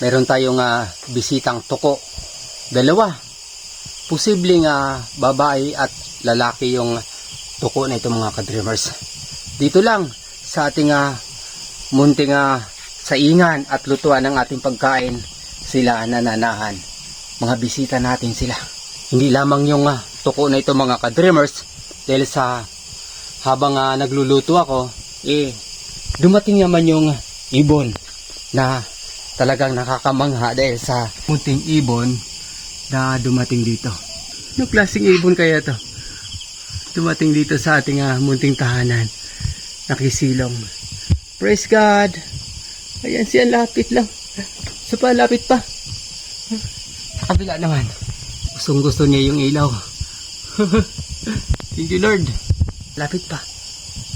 meron tayong bisitang tuko. Dalawa. Posibleng babae at lalaki yung tuko na ito mga ka-dreamers. Dito lang sa ating munting saingan at lutuan ng ating pagkain, sila nananahan. Mga bisita natin sila. Hindi lamang yung tuko na ito mga ka-dreamers, dahil sa habang nagluluto ako, dumating naman yung ibon na talagang nakakamangha dahil sa munting ibon na dumating dito. Anong klaseng ibon kaya to? Dumating dito sa ating munting tahanan. Nakisilong. Praise God! Ayan siya, lapit lang. Sa pa, lapit pa. Sa kabila naman. Gustong gusto niya yung ilaw. Thank you Lord. Lapit pa.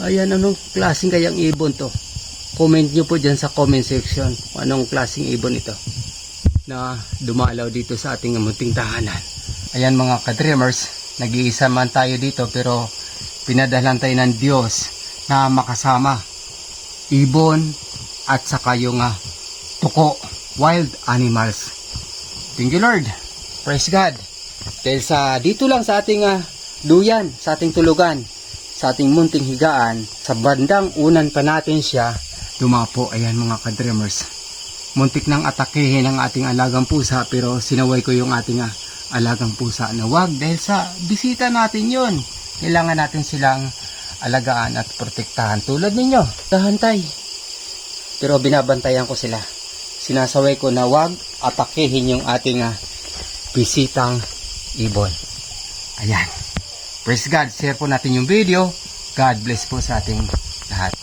Ayan, anong klaseng kayang ibon to? Comment nyo po dyan sa comment section kung anong klaseng ibon ito na dumalaw dito sa ating munting tahanan. Ayan mga ka-dreamers, nag-iisa man tayo dito pero pinadalhan tayo ng Diyos na makasama ibon at saka yung tuko, wild animals. Thank you Lord. Praise God. Dahil sa dito lang sa ating duyan, sa ating tulugan, sa ating munting higaan, sa bandang unan pa natin siya dumapo. Ayan mga ka-dreamers, muntik nang atakehin ang ating alagang pusa, pero sinaway ko yung ating alagang pusa na wag, dahil sa bisita natin yun. Kailangan natin silang alagaan at protektahan tulad ninyo, kahantay. Pero binabantayan ko sila, sinasaway ko na wag atakehin yung ating bisitang ibon. Ayan, praise God. Share po natin yung video. God bless po sa ating lahat.